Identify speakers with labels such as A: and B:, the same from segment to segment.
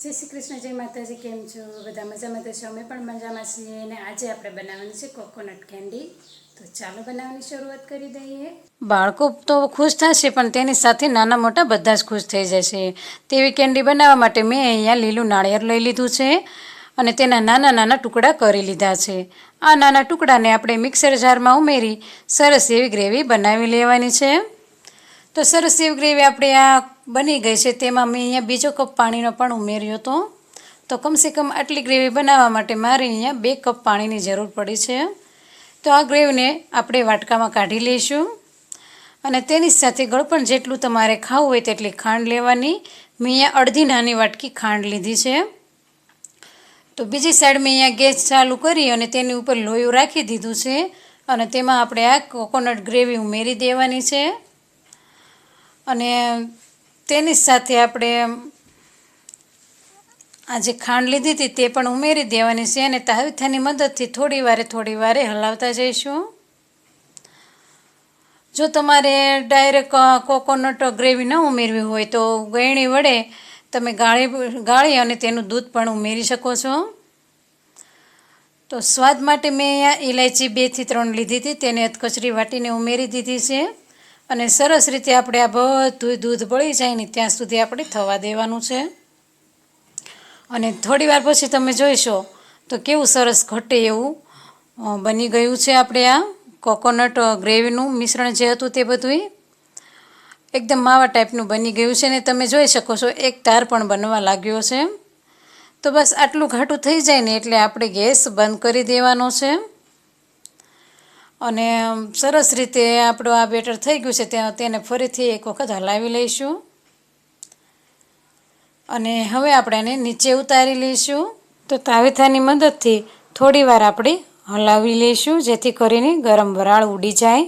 A: જય શ્રી કૃષ્ણ, જય માતાજી. કેમ છો બધા? મજામાં તો છો? અમે પણ મજામાં છીએ. અને આજે આપણે બનાવવાની છે કોકોનટ કેન્ડી. તો ચાલો બનાવવાની શરૂઆત કરી દઈએ. બાળકો તો ખુશ થશે, પણ તેની સાથે નાના મોટા બધા જ ખુશ થઈ જશે તેવી કેન્ડી બનાવવા માટે મેં અહીંયા લીલું નાળિયેર લઈ લીધું છે અને તેના નાના નાના ટુકડા કરી લીધા છે. આ નાના ટુકડાને આપણે મિક્સર જારમાં ઉમેરી સરસ એવી ગ્રેવી બનાવી લેવાની છે. તો સરસ એવી ગ્રેવી આપણે આ બની ગઈ છે. તેમાં મેં અહીંયા બીજો કપ પાણીનો પણ ઉમેર્યો હતો. તો કમસે કમ આટલી ગ્રેવી બનાવવા માટે મારે અહીંયા 2 કપ પાણીની જરૂર પડી છે. તો આ ગ્રેવીને આપણે વાટકામાં કાઢી લઈશું અને તેની સાથે ગળપણ જેટલું તમારે ખાવું હોય તેટલી ખાંડ લેવાની. મેં અહીંયા અડધી નાની વાટકી ખાંડ લીધી છે. તો બીજી સાઈડ મેં અહીંયા ગેસ ચાલુ કરી અને તેની ઉપર લોયું રાખી દીધું છે અને તેમાં આપણે આ કોકોનટ ગ્રેવી ઉમેરી દેવાની છે. અને તેની સાથે આપણે આ જે ખાંડ લીધી હતી તે પણ ઉમેરી દેવાની છે અને તાવીથાની મદદથી થોડી વારે હલાવતા જઈશું. જો તમારે ડાયરેક્ટ કોકોનટ ગ્રેવી ન ઉમેરવી હોય તો ગળણી વડે તમે ગાળી અને તેનું દૂધ પણ ઉમેરી શકો છો. તો સ્વાદ માટે મેં અહીંયા ઇલાયચી 2 થી 3 લીધી હતી, તેને અધકચરી વાટીને ઉમેરી દીધી છે અને સરસ રીતે આપણે આ બધું દૂધ બળી જાય ને ત્યાં સુધી આપણે થવા દેવાનું છે. અને થોડી વાર પછી તમે જોઈશો તો કેવું સરસ ઘટે એવું બની ગયું છે. આપણે આ કોકોનટ ગ્રેવીનું મિશ્રણ જે હતું તે બધું એકદમ માવા ટાઈપનું બની ગયું છે ને તમે જોઈ શકો છો એક તાર પણ બનવા લાગ્યો છે. તો બસ આટલું ઘાટું થઈ જાય ને એટલે આપણે ગેસ બંધ કરી દેવાનો છે અને સરસ રીતે આપણું આ બેટર થઈ ગયું છે તેને ફરીથી એક વખત હલાવી લઈશું અને હવે આપણે એને નીચે ઉતારી લઈશું. તો તાવેથાની મદદથી થોડી વાર આપણે હલાવી લઈશું જેથી કરીને ગરમ વરાળ ઉડી જાય.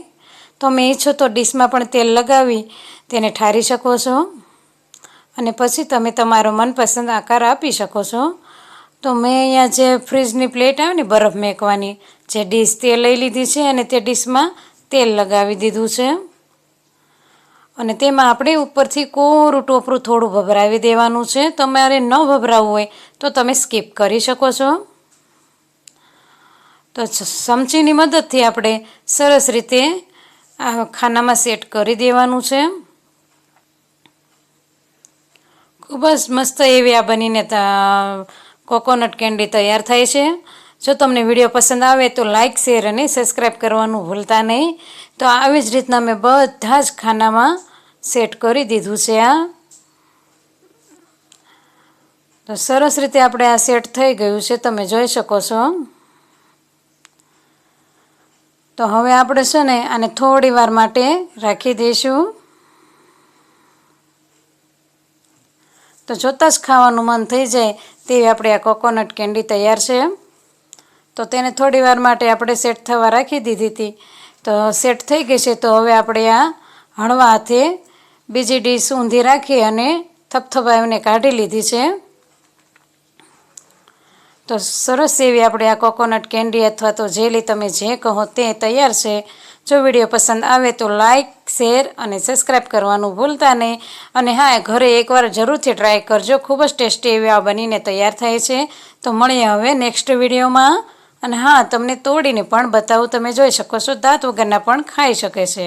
A: તો તમે ઈચ્છો તો ડીશમાં પણ તેલ લગાવી તેને ઠારી શકો છો અને પછી તમે તમારો મનપસંદ આકાર આપી શકો છો. તો મેં અહીંયા જે ફ્રીજની પ્લેટ આવે ને બરફ મેકવાની જે ડીશ તે લઈ લીધી છે અને તે ડીશમાં તેલ લગાવી દીધું છે અને તેમાં આપણે ઉપરથી કોરું ટોપરું થોડું ભભરાવી દેવાનું છે. તમારે ન ભભરાવવું હોય તો તમે સ્કીપ કરી શકો છો. તો ચમચીની મદદથી આપણે સરસ રીતે આ ખાનામાં સેટ કરી દેવાનું છે. ખૂબ જ મસ્ત એવી આ બનીને કોકોનટ કેન્ડી તૈયાર થાય છે. જો તમને વિડીયો પસંદ આવે તો લાઇક, શેર અને સબસ્ક્રાઈબ કરવાનું ભૂલતા નહીં. તો આવી જ રીતના મેં બધા જ ખાનામાં સેટ કરી દીધું છે. તો સરસ રીતે આપણે આ સેટ થઈ ગયું છે, તમે જોઈ શકો છો. તો હવે આપણે છે ને આને થોડી વાર માટે રાખી દઈશું. તો જોતાં જ ખાવાનું મન થઈ જાય તેવી આપણે આ કોકોનટ કેન્ડી તૈયાર છે. તો તેને થોડી વાર માટે આપણે સેટ થવા રાખી દીધી હતી. તો સેટ થઈ ગઈ છે. તો હવે આપણે આ હળવા હાથે બીજી ડીશ ઊંધી રાખી અને થપથપાવીને કાઢી લીધી છે. તો સરસ એવી આપણે આ કોકોનટ કેન્ડી અથવા તો જેલી તમે જે કહો તે તૈયાર છે. જો વિડીયો પસંદ આવે તો લાઇક, શેર અને સબસ્ક્રાઈબ કરવાનું ભૂલતા નહીં. અને હા, ઘરે એકવાર જરૂરથી ટ્રાય કરજો. ખૂબ જ ટેસ્ટી એવી આ બનીને તૈયાર થાય છે. તો મળીએ હવે નેક્સ્ટ વિડીયોમાં. અને હા, તમને તોડીને પણ બતાવું, તમે જોઈ શકો છો દાંત વગરના પણ ખાઈ શકે છે.